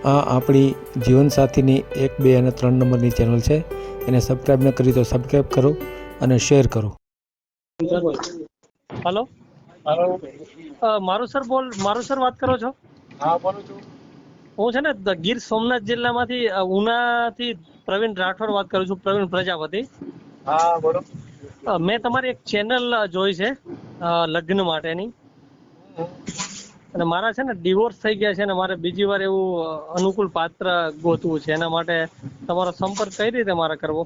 આ આપણી જીવનસાથીની 1, 2 અને 3 નંબરની ચેનલ છે. એને સબસ્ક્રાઈબ ન કરી તો સબસ્ક્રાઈબ કરો અને શેર કરો. હેલો, મારું સર વાત કરો છો? હા, બોલું છું. હું છે ને ગીર સોમનાથ જિલ્લામાંથી ઉનાથી પ્રવીણ રાઠોડ વાત કરું છું, પ્રવીણ પ્રજાપતિ. હા, બોલો. મેં તમારી એક ચેનલ જોઈ છે લગ્ન માટેની, અને મારા છે ને ડિવોર્સ થઈ ગયા છે અને મારે બીજી વાર એવું અનુકૂળ પાત્ર ગોતવું છે. એના માટે તમારો સંપર્ક કઈ રીતે મારે કરવો?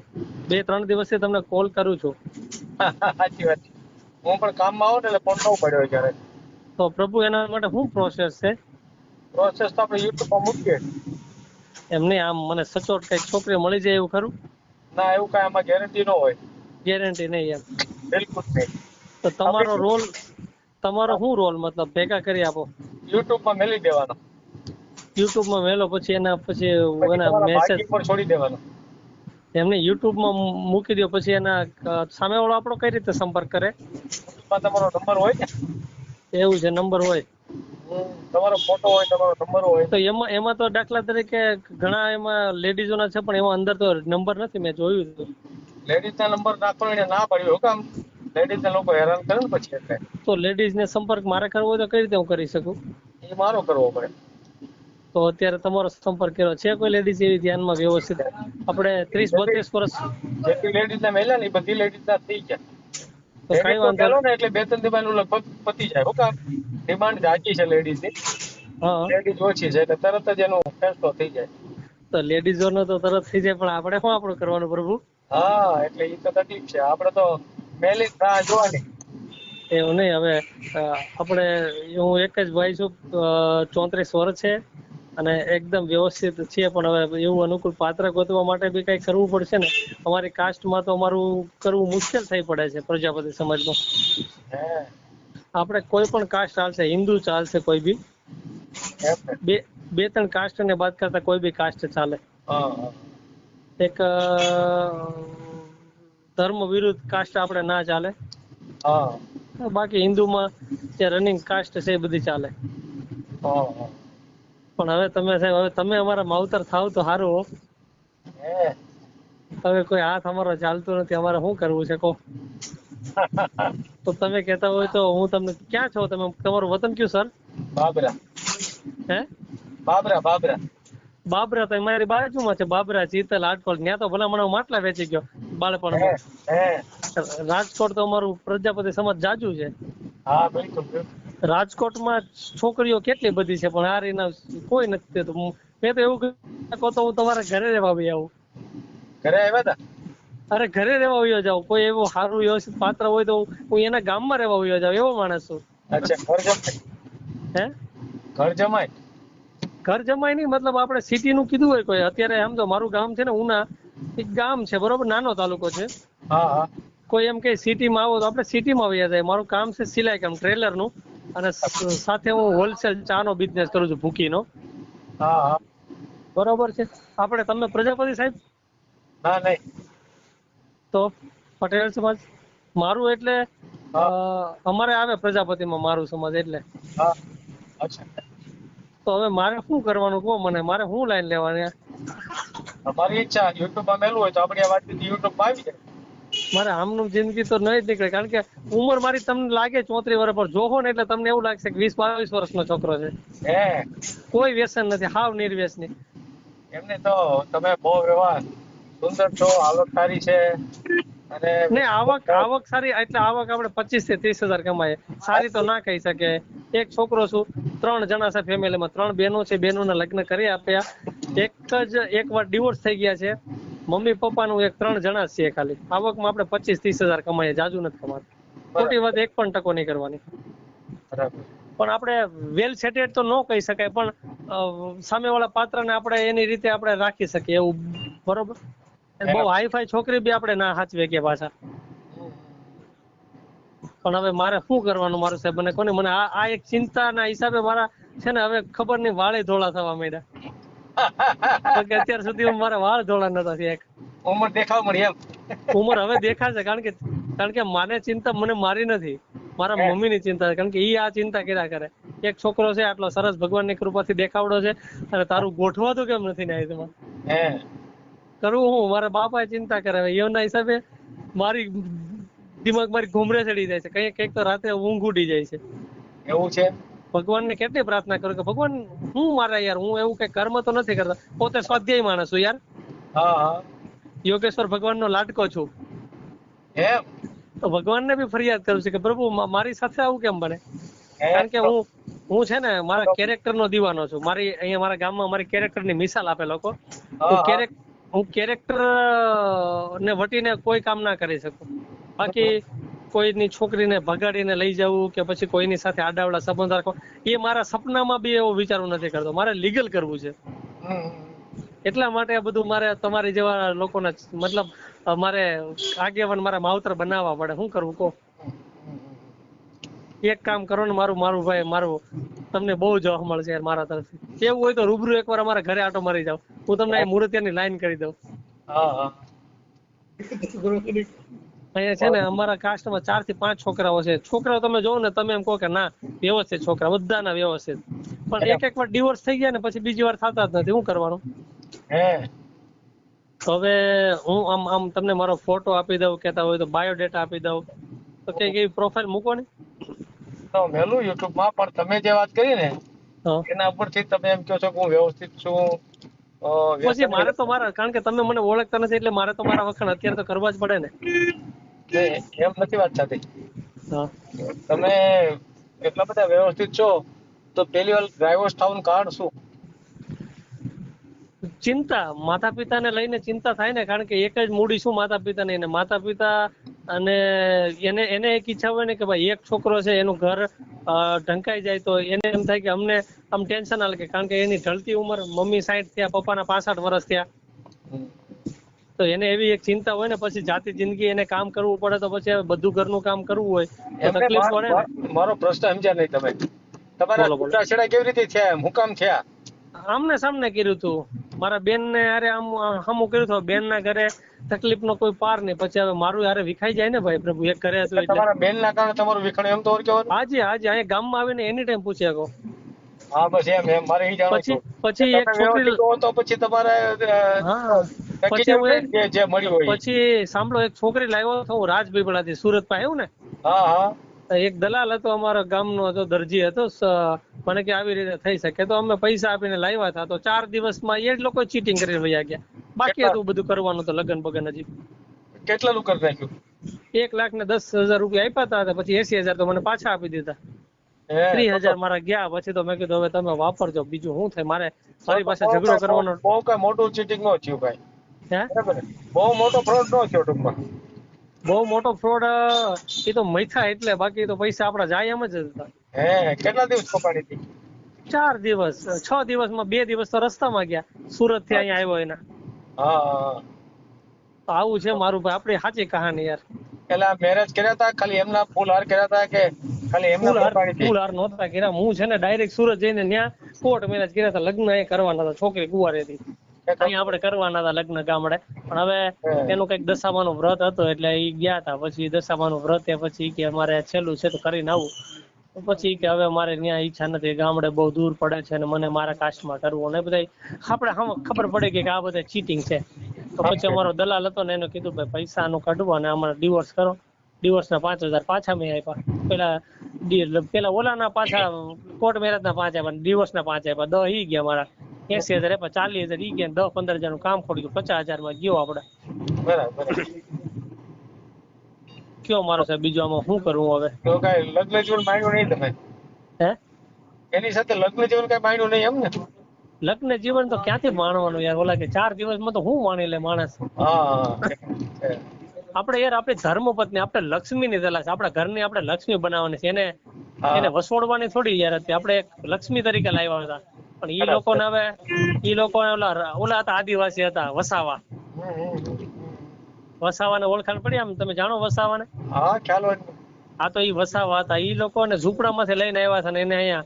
2-3 દિવસથી તમને કોલ કરું છું. સાચી વાત. હું પણ કામમાં આવું ને એટલે ફોન ન પડ્યો ક્યારે. તો પ્રભુ, એના માટે શું પ્રોસેસ છે? પ્રોસેસ તો આપણે યુટ્યુબમાં મૂકીએ. એમને આમ મને સચોટ કઈ છોકરી મળી જાય એવું ખરું? ના, એવું કઈ આમાં ગેરંટી ન હોય. ગેરંટી નહીં એમ? બિલકુલ નહીં. તો તમારો આપણે શું રોલ મતલબ ભેગા કરી આપો? યુટ્યુબમાં મેલી દેવાનો. યુટ્યુબમાં મેલો પછી એના પછી તમારા મેસેજ ભાગ્ય પર છોડી દેવાનો. એમને યુટ્યુબમાં મૂકી દો પછી એના સામે વાળો આપણો કઈ રીતે સંપર્ક કરે? એમાં તમારો નંબર હોય ને. એવું છે, નંબર હોય? તમારો ફોટો હોય, તમારો નંબર હોય. તો એમાં તો દાખલા તરીકે ઘણા એમાં લેડીઝોના છે, પણ એમાં અંદર તો નંબર નથી, મેં જોયું હતું. લેડીઝના નંબર નાખો એને ના પાડ્યું કામ. લેડીઝના લોકો હેરાન કરે ને પછી એટલે. તો લેડીઝને સંપર્ક મારે કરવો હોય તો કઈ રીતે હું કરી શકું? એ મારો કરવો પડે. તો અત્યારે તમારો સંપર્ક કર્યો છે કોઈ લેડીઝ એવી ધ્યાનમાં વ્યવસ્થિત? આપણે 30-32 વર્ષ જેટલી લેડીઝના મેલ્યા ને એ બધી લેડીઝના થઈ ગયા. તો કઈ લેડીઝ વાંધો મેલો ને એટલે 2-3 દિવસનું લગભગ પતી જાય. હું કામ ડિમાન્ડ જાજી છે લેડીઝની. હા, લેડીઝ ઓછી છે એટલે તરત જ એનો ફેસલો થઈ જાય. તો લેડીઝોનો તો તરત થઈ જાય, પણ આપણે શું આપણું કરવાનું પ્રભુ? હા, એટલે એ તો તકલીફ છે. આપણે તો મેલી રાહ જોવાની. એવું નહીં. હવે આપણે હું એક જ ભાઈ છું, 34 વર્ષ છે અને એકદમ વ્યવસ્થિત છે, પણ હવે એવું અનુકૂળ પાત્ર ગોતવા માટે બી કઈ કરવું પડશે ને. અમારી કાસ્ટમાં તો અમારું કરવું મુશ્કેલ થઈ પડે છે પ્રજાપતિ સમાજમાં. હે આપણે કોઈ પણ કાસ્ટ ચાલશે, હિન્દુ ચાલશે, કોઈ બી એમ ને. 2-3 કાસ્ટ ને બાદ કરતા કોઈ બી કાસ્ટ ચાલે. હા, હા. એક ધર્મ વિરુદ્ધ કાસ્ટ આપણે ના ચાલે. હા, બાકી હિન્દુમાં જે રનિંગ કાસ્ટ છે એ બધી ચાલે. હા, હા. પણ હવે તમે સાહેબ, હવે તમે અમારા માવતર થાવ તો સારું હો. હે હવે કોઈ હાથ અમારો ચાલતો નથી, અમારે શું કરવું છે કહો? તો તમે કહેતા હોય તો હું તમને, ક્યાં છો તમે? તમારું વતન કયું સર? બાબરા. હે બાબરા. બાબરા? તો મારી બાજુમાં છે બાબરા, ચીતલ, આટકોટ. ત્યાં તો ભલા માટલા વેચી ગયો હે બાળપણમાં. હે રાજકોટ તો અમારું પ્રજાપતિ સમાજ જાજુ છે. હા, બિલકુલ. રાજકોટમાં છોકરીઓ કેટલી બધી છે, પણ આ એના કોઈ નથી દેતું. મેં તો એવું કહો તો હું તમારા ઘરે રહેવા આવી આવું. ઘરે આવ્યા હતા? અરે ઘરે રહેવા આવ્યો જાઉં. કોઈ એવું સારું વ્યવસ્થિત પાત્ર હોય તો હું એના ગામમાં રહેવા આવ્યો જાઉં, એવો માણસ છું. અચ્છા, ઘર જમાય. હે ઘર જમાય. ઘર જમાય નહીં, મતલબ આપણે સિટી નું કીધું હોય કોઈ. અત્યારે સમજો મારું ગામ છે ને ઉના, એક ગામ છે બરોબર, નાનો તાલુકો છે. હા, હા. કોઈ એમ કે સિટીમાં આવો તો આપણે સિટીમાં આવ્યા જાય. મારું કામ છે સિલાઈ કામ, ટ્રેલર નું, અને સાથે હું હોલસેલ ચાનો બિઝનેસ કરું છું, ભૂકીનો. હા, હા. બરોબર છે. આપણે તમે પ્રજાપતિ સાહેબ? ના, નહીં. તો પટેલ સમાજ મારું એટલે હા, અમારે આવે પ્રજાપતિમાં મારું સમાજ એટલે. હા. અચ્છા. તો હવે મારે શું કરવાનું કહો મને? મારે શું લાઈન લેવાની? તમારી ઈચ્છા. યુટ્યુબમાં મેલવું હોય તો આપણી આ વાત યુટ્યુબમાં આવી જાય. મારે આમનું જિંદગી તો નહીં જ નીકળે, કારણ કે ઉંમર મારી તમને લાગે 34 વર્ષ, પર જોહો ને એટલે તમને એવું લાગશે કે 20-22 વર્ષનો છોકરો છે. હે કોઈ વ્યસન નથી, હાવ નિર્વ્યસની. એમને તો તમે બહુ વ્યવહાર સુંદર છો, હાલત સારી છે અને ને આવક સારી, એટલે આવક આપણે 25 થી 30 હજાર કમાય. સારી તો ના કહી શકે. એક છોકરો છું, 3 જણા છે ફેમિલીમાં, 3 બહેનો છે, બહેનોના લગ્ન કરી આપ્યા. એક વાર ડિવોર્સ થઈ ગયા છે. મમ્મી પપ્પાનું 3 જણા છીએ ખાલી. આવકમાં આપણે 25-30 હજાર કમાઈએ, જાજુ નથી કમાતા. ખોટી વાત 1% નહીં કરવાની. બરાબર. પણ આપણે વેલ સેટેડ તો ન કહી શકાય, પણ સામેવાળા પાત્રને આપણે એની રીતે આપણે રાખી શકીએ એવું, બરોબર. બહુ હાઈફાઈ છોકરી બી આપણે ના સાચવે કે પાછા. પણ હવે મારે શું કરવાનું મારું સાહેબ? મને કોને, મને આ એક ચિંતાના હિસાબે મારા છે ને હવે ખબર નહીં વાળે ધોળા થવા માંડ્યા. કે અત્યાર સુધી મારા વાળ ધોળા નતા થયા. ઉંમર દેખાવ મળી એમ. ઉંમર હવે દેખાશે, કારણ કે માને ચિંતા મને મારી નથી, મારા મમ્મીની ચિંતા છે, કારણ કે ઈ આ ચિંતા કર્યા કરે. એક છોકરો છે આટલો સરસ ભગવાનની કૃપાથી દેખાવડો છે અને તારું ગોઠવાતું કેમ નથી ને આયુષમાં? હે કરવું હું, મારા બાપા ચિંતા કરે એના હિસાબે મારી દિમાગ મારી ઘુમરે ચડી જાય છે, કઈક તો રાતે ઊંઘ ઉડી જાય છે. એવું છે? ભગવાનને કેટલી પ્રાર્થના કરું કે ભગવાન હું મારા યાર, હું એવું કઈ કર્મ તો નથી કરતા, પોતે સ્વાધ્યાય માણસ છું યાર, હા હા યોગેશ્વર ભગવાનનો લાડકો છું, એમ તો ભગવાનને બી ફરિયાદ કરું છું કે પ્રભુ મારી સાથે આવું કેમ બને? હે? કારણ કે હું છે ને મારા કેરેક્ટર નો દીવાનો છું. મારી અહીંયા મારા ગામમાં મારી કેરેક્ટર ની મિસાલ આપે લોકો. હા, હા. હું કેરેક્ટર ને વટીને કોઈ કામ ના કરી શકું. બાકી કોઈની છોકરીને ભગાડીને લઈ જવું કે પછી કોઈની સાથે આડાવડા સંબંધ રાખવો, એ મારા સપનામાં બી એવો વિચારું નથી કરતો. મારે લીગલ કરવું છે. હમ. એટલા માટે આ બધું મારે તમારી જેવા લોકોને મતલબ મારે આગેવાન મારા માવતર બનાવવા પડે. શું કરવું કહો? એક કામ કરો ને, મારું ભાઈ મારું તમને બહુ જોવા મળશે યાર મારા તરફથી. એવું હોય તો રૂબરૂ એકવાર અમારા ઘરે આટો મારી જાવ, હું તમને અહીં મૂર્તિયાની લાઈન કરી દઉં. હા હા અહીંયા છે ને અમારા કાસ્ટમાં 4 થી 5 છોકરાઓ છે. છોકરાઓ તમે જોવો ને તમે એમ કહો કે ના વ્યવસ્થિત છોકરા, બધાના વ્યવસ્થિત, પણ એક વાર ડિવોર્સ થઈ ગયા ને પછી બીજી વાર થતા જ નથી. શું કરવાનું? હે તો હવે હું આમ તમને મારો ફોટો આપી દઉં, કહેતા હોય તો બાયોડેટા આપી દઉં, તો કઈક એવી પ્રોફાઇલ મૂકો ને. તો મેલું YouTube માં, પણ તમે જે વાત કરી ને હા, એના ઉપરથી તમે એમ કહો છો કે હું વ્યવસ્થિત છું. પછી મારે તો કારણ કે તમે મને ઓળખતા નથી એટલે મારે તો મારા વખાણ અત્યારે તો કરવા જ પડે ને. એમ નથી વાત થતી. હા, તમે એટલા બધા વ્યવસ્થિત છો તો પેલી વાર ડ્રાઈવર્સ થવાનું કારણ શું? ચિંતા, માતા પિતાને લઈને ચિંતા થાય ને, કારણ કે એક જ મૂડી શું માતા પિતા ને, માતા પિતા અને એને એક ઈચ્છા હોય ને કે ભાઈ એક છોકરો છે એનું ઘર ઢંકાઈ જાય તો એને એમ થાય કે અમને આમ ટેન્શન ના લાગે, કારણ કે એની ઢળતી ઉંમર, મમ્મી 60 થયા, પપ્પાના 65 વર્ષ થયા, તો એને એવી એક ચિંતા હોય ને, પછી જાતિ જિંદગી એને કામ કરવું પડે તો પછી બધું ઘરનું કામ કરવું હોય તો એમને તકલીફ પડે ને. મારો પ્રશ્ન સમજ્યા નહીં તમે. તમારા બોલો. છૂટાછેડા કેવી રીતે થયા? હું કામ થયા? આમને સામને કર્યું તું. મારા બેન ને અરે આમ હમું કર્યું હતું. બેન ના ઘરે તકલીફ નો કોઈ પાર નહીં. પછી હવે મારું હારે વિખાઈ જાય ને ભાઈ પ્રભુ, એક ઘરે હતું એટલે. તમારા બેન ના કારણે તમારું વિખણ એમ તો કહેવાનું? હાજી અહીંયા ગામમાં આવીને એની ટાઈમ પૂછ્યા કહો. હા બસ એમ મારે એ જાણવું છું. પછી એક તમે છોકરી, વ્યવસ્થિત હો તો પછી તમારે હા ટકી જવું જોઈએ જે મળી હોય. પછી સાંભળો, એક છોકરી લાવ્યો હતો હું રાજપીપળાથી, સુરત પાસે આવ્યું ને. હા હા એક દલાલ હતો અમારા ગામનો હતો, દરજી હતો. મને કે આવી રીતે થઈ શકે, તો અમે પૈસા આપીને લાવ્યા હતા. તો 4 દિવસમાં એ જ લોકો ચીટિંગ કરીને વયા ગયા. બાકી હતું બધું કરવાનું, તો લગન બગન હજી. કેટલાનું કરી નાખ્યું? 1,10,000 રૂપિયા આપ્યા હતા, પછી 80,000 તો મને પાછા આપી દીધા. 30,000 મારા ગયા. પછી તો મેં કીધું હવે તમે વાપરજો, બીજું શું થાય, મારી પાસે ઝઘડો કરવાનો. બહુ કઈ મોટું ચીટિંગ ન થયું ભાઈ. હે, બરાબર ને? બહુ મોટો ફ્રોડ ન થયો ટૂંકમાં. બહુ મોટો ફ્રોડ એ તો મૈથા, એટલે બાકી તો પૈસા આપડા જાય એમ જ હતા. હે કેટલા દિવસ કપાડી હતી? 4 દિવસ, 6 દિવસમાં 2 દિવસ તો રસ્તામાં ગયા, સુરત થી અહીંયા આવ્યો એના. હા તો આવું છે મારું ભાઈ, આપણી સાચી કહાની યાર. પેલા મેરેજ કર્યા હતા ખાલી એમના ફૂલ હાર કર્યા હતા કે ખાલી એમના કપાડી હતી? ફૂલ હાર નહોતા કર્યા. હું છે ને ડાયરેક્ટ સુરત જઈને ત્યાં કોર્ટ મેરેજ કર્યા હતા. લગ્ન એ કરવાના હતા, છોકરી કુંવારી હતી. અહીંયા આપણે કરવાના હતા લગ્ન ગામડે, પણ હવે એનું કઈક દશામાનું વ્રત હતો એટલે એ ગયા હતા. પછી દશામાનું વ્રત પછી કે અમારે છેલ્લું છે તો કરીને આવું. પછી કે હવે મારે ત્યાં ઈચ્છા નથી, ગામડે બહુ દૂર પડે છે અને મને મારા કાસ્ટમાં કરવું, અને બધા આપણે ખબર પડે કે આ બધા ચીટિંગ છે. તો પછી અમારો દલાલ હતો ને એને કીધું ભાઈ પૈસા આનું કાઢવો અને અમારે ડિવોર્સ કરો. ડિવોર્સના 5,000 પાછા મેં આપ્યા. પેલા ઓલાના પાછા કોર્ટ મેરેજના 5 આપ્યા, ડિવોર્સના 5 આપ્યા. 10 ઈ ગયા મારા. 80,000 આપ્યા, 40,000 ઈ ગયા, 10-15 હજારનું કામ ખોડી ગયું, 50,000 માં ગયો આપણે. બરાબર. કયો મારો સાહેબ, બીજું આમાં શું કરવું હવે? તો કઈ લગ્ન જીવન માંડ્યું નહીં તમે? હે, એની સાથે લગ્ન જીવન કઈ માંડ્યું નહીં એમ ને? લગ્ન જીવન તો ક્યાંથી માણવાનું યાર? ઓલા કે 4 દિવસમાં તો હું માણી લે માણસ. આપણે યાર આપણી ધર્મપત્ની, આપણે લક્ષ્મીની તલાશ, આપણા ઘરની આપણે લક્ષ્મી બનાવવાની છે. એને વસોડવાની થોડી યાર હતી. આપણે એક લક્ષ્મી તરીકે લાવ્યા હતા. પણ ઈ લોકોને હવે ઓલા હતા, આદિવાસી હતા, વસાવાને ઓળખાણ પડી આમ? તમે જાણો વસાવાને? હા ખ્યાલ હોય. આ તો ઈ વસાવા હતા. ઈ લોકોને ઝૂંપડામાંથી લઈને આવ્યા હતા ને એને અહીંયા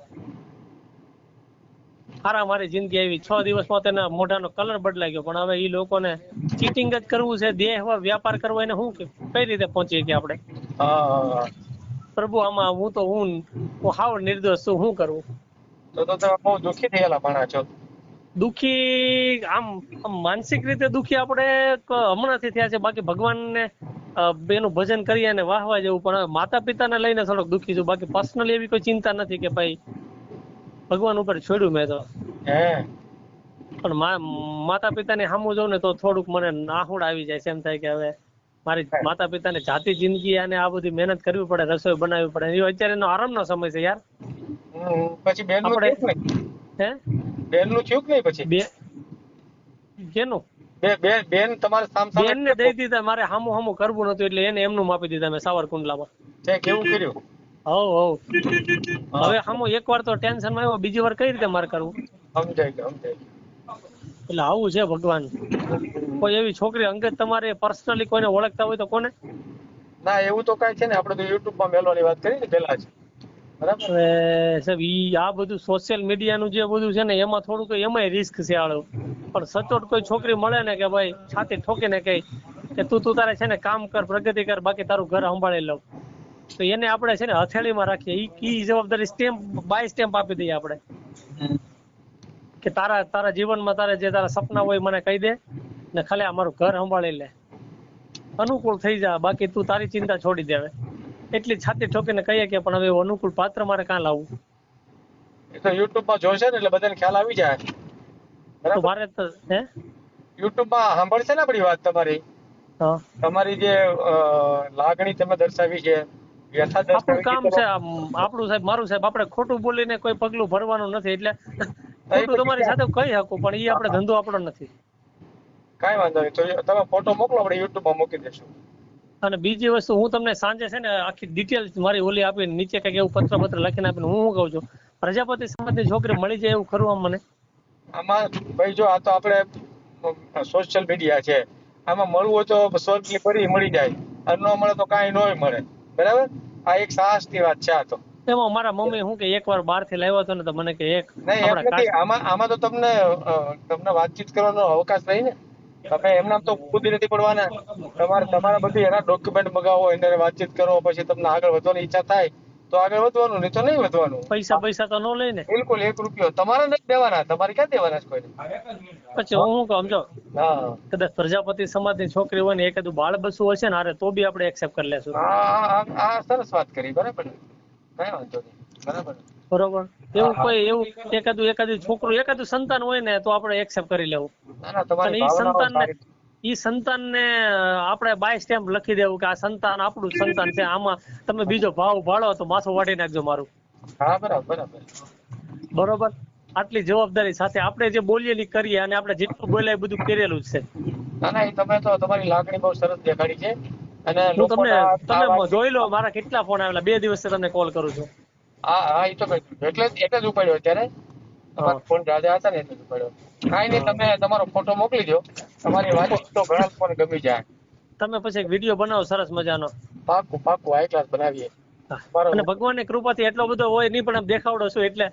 મારી જિંદગી આવી. 6 દિવસમાં તેના મોઢાનો કલર બદલાઈ ગયો. પણ હવે ઈ લોકોને ચીટિંગ જ કરવું છે, દેહ વ્યાપાર કરવો, એને શું કઈ રીતે પહોંચીએ કે આપણે? પ્રભુ આમાં હું હું હાવ નિર્દોષ છું, શું કરવું? તો તમે બહુ દુઃખી થયેલા માણા છો. દુઃખી આમ માનસિક રીતે દુઃખી આપણે હમણાંથી થયા છે, બાકી ભગવાનને એનું ભજન કરીએ અને વાહવા જેવું, પણ હવે માતા પિતાને લઈને થોડોક દુઃખી છું, બાકી પર્સનલી એવી કોઈ ચિંતા નથી કે ભાઈ ભગવાન ઉપર છોડ્યું મેં તો. હે પણ માતા પિતાની સામું જોઉં ને તો થોડુંક મને નાહુડ આવી જાય છે, એમ થાય કે હવે મારી માતા પિતાને જાતિ જિંદગી અને આ બધી મહેનત કરવી પડે, રસોઈ બનાવવી પડે, એ અત્યારે એનો આરામનો સમય છે યાર. પછી બેનનું આપણે થયું કે નહીં? હે બેનનું થયું કે નહીં પછી? બે કેનું બેન તમારે સામે બેન ને દઈ દીધા, મારે હામું હામું કરવું નતું એટલે એને એમનું માપી દીધા મેં સાવરકુંડલામાં. તે કેવું કર્યું? હવ હવે હામું એકવાર તો ટેન્શન માં આવ્યો, બીજી વાર કઈ રીતે મારે કરવું? સમજાય ગયું. એટલે આવું છે ભગવાન. કોઈ એવી છોકરી અંગત તમારે પર્સનલી કોઈને ઓળખતા હોય તો કોને? ના એવું તો કઈ છે ને, આપણે તો યુટ્યુબ માં મેલવાની વાત કરી ને પેલા જ, બરાબર? હવે સાહેબ ઈ આ બધું સોશિયલ મીડિયાનું જે બધું છે ને એમાં થોડુંક એમાંય રિસ્ક છે આળો. પણ સચોટ કોઈ છોકરી મળે ને કે ભાઈ છાતી ઠોકીને કહે કે તું તારે છે ને કામ કર, પ્રગતિ કર, બાકી તારું ઘર સંભાળી લઉં, તો એને આપણે છે ને હથેળીમાં રાખીએ. ઈ જવાબદારી સ્ટેમ્પ બાય સ્ટેમ્પ આપી દઈએ આપણે કે તારા જીવનમાં તારે જે તારા સપના હોય મને કહી દે ને ખાલી અમારું ઘર સંભાળી લે, અનુકૂળ થઈ જા, બાકી તું તારી ચિંતા છોડી દેવે. એટલી છાતી ઠોકીને કહીએ કે પણ હવે એવું અનુકૂળ પાત્ર મારે ક્યાં લાવવું? એ તો યુટ્યુબ માં જોશે ને એટલે બધાને ખ્યાલ આવી જાય, તો મારે તો હે યુટ્યુબ માં સાંભળશે ને આપણી વાત, તમારી જે લાગણી તમે દર્શાવી છે, વ્યથા આપણું દર્શાવી કામ છે આપણું સાહેબ, મારું સાહેબ, આપણે ખોટું બોલીને કોઈ પગલું ભરવાનું નથી, એટલે ખોટું તમારી સાથે કહી શકું પણ એ આપણે ધંધો આપણો નથી. કાંઈ વાંધો નહીં, તો તમે ફોટો મોકલો, આપણે યુટ્યુબ માં મૂકી દઈશું. અને બીજી વસ્તુ હું તમને સાંજે છે ને આખી ડિટેલ મારી ઓલી આપીને નીચે કઈક એવું પત્ર લખીને આપીને હું કહું છું, પ્રજાપતિ સમાજની છોકરી મળી જાય એવું ખરું આમ મને? આમાં ભાઈ જો આ તો આપણે સોશિયલ મીડિયા છે, આમાં મળવું હોય તો સ્વર્ગની પરી મળી જાય, અને ન મળે તો કાંઈ નોય મળે, બરાબર? આ એક સાહસની વાત છે. આ તો એમાં મારા મમ્મી શું કે એકવાર બહારથી લાવ્યો હતો ને તો મને કે એક નહીં એમ નથી, આમાં તો તમને વાતચીત કરવાનો અવકાશ નહીં ને, તમે એમના તો કૂદી નથી પડવાના, તમારા બધી એના ડોક્યુમેન્ટ મગાવો, એને વાતચીત કરો, પછી તમને આગળ વધવાની ઈચ્છા થાય તો આગળ વધવાનું, નહીં તો નહીં વધવાનું. પૈસા તો ન લઈને બિલકુલ 1 રૂપિયો તમારે નથી દેવાના, તમારે ક્યાં દેવાના છે કોઈને? પછી હું શું સમજો હા, કદાચ પ્રજાપતિ સમાજની છોકરી હોય ને એકાદું બાળ બસું હશે ને અરે તો બી આપણે એક્સેપ્ટ કરી લેશું. આ સરસ વાત કરી, બરાબર ને? કઈ વાંધો નહીં, બરાબર. બરોબર, એવું કોઈ એવું એકાદું છોકરું એકાદું સંતાન હોય ને તો આપણે એક્સેપ્ટ કરી લેવું. ના ના, તમારી ભાવનાઓ સારી. ઈ સંતાનને આપણે બાય સ્ટેમ્પ લખી દેવું કે આ સંતાન આપણું સંતાન છે, આમાં તમે બીજો ભાવ ભાળો તો માથું વાટી નાખજો મારું. હા, બરાબર. આટલી જવાબદારી સાથે આપણે જે બોલીએ કરીએ અને આપણે જેટલું બોલ્યા એ બધું કરેલું જ છે. ના ના, તમે તો તમારી લાગણી બહુ સરસ દેખાડી છે. અને હું તમે જોઈ લો મારા કેટલા ફોન આવેલા, 2 દિવસથી તમને કોલ કરું છું. હા, એ તો એટલે જ ઉપાડ્યો અત્યારે, તમારો ફોન રાજા હતા ને એટલે જ ઉપાડ્યો. કાંઈ નહીં, તમે તમારો ફોટો મોકલી દો, તમારી વાત તો ઘણા લોકોને ગમી જાય. તમે પછી એક વિડીયો બનાવો સરસ મજાનો. પાકું હાઈ ક્લાસ બનાવીએ. અને ભગવાનની કૃપાથી એટલો બધો હોય નહીં પણ આમ દેખાવડો છું એટલે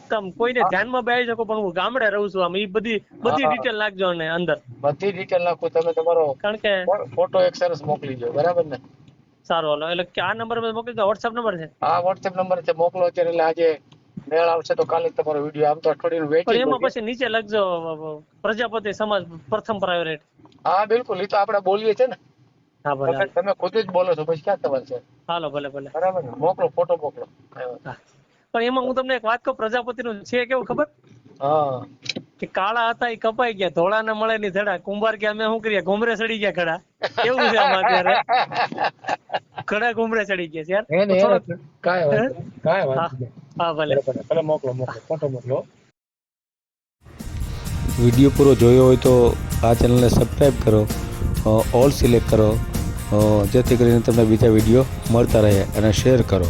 તમે કોઈને ધ્યાનમાં બેસી શકો, પણ હું ગામડે રહું છું, આમ એ બધી ડિટેલ નાખજો ને અંદર બધી ડિટેલ નાખું, તમે તમારો કારણ કે ફોટો એક સરસ મોકલી દો, બરાબર ને? સારું, હાલો, એટલે કે આ નંબર પર મોકલી દો, વોટ્સએપ નંબર છે? હા, વોટ્સએપ નંબર છે, મોકલો અત્યારે. એટલે આજે મેળ આવશે તો કાલે તમારો વિડીયો, આમ તો અઠવાડિયું વેઇટિંગ. એમાં પછી નીચે લખજો પ્રજાપતિ સમાજ પ્રથમ પ્રાયોરિટી. હા, બિલકુલ, એ તો આપણે બોલીએ છે ને. હા, ભલે, તમે ખુદ જ બોલો છો, પછી ક્યાં તમારે છે? હાલો, ભલે, બરાબર ને? મોકલો, ફોટો મોકલો. પણ એમાં હું તમને એક વાત કહું, પ્રજાપતિનું છે કેવું ખબર? હા, કે કાળા હતા એ કપાઈ ગયા, ધોળા ને મળે ની ધડા, કુંભાર કે અમે શું કરીએ, ઘુમરે ચડી ગયા ખડા, એવું છે આમાં અત્યારે. ખડા ઘુમરે ચડી ગયા છે યાર. હા, ભલે, મોકલો, ફોટો મોકલો. વિડીયો પૂરો જોયો હોય તો આ ચેનલને સબસ્ક્રાઈબ કરો, ઓલ સિલેક્ટ કરો, જેથી કરીને તમને બીજા વિડીયો મળતા રહે, અને શેર કરો.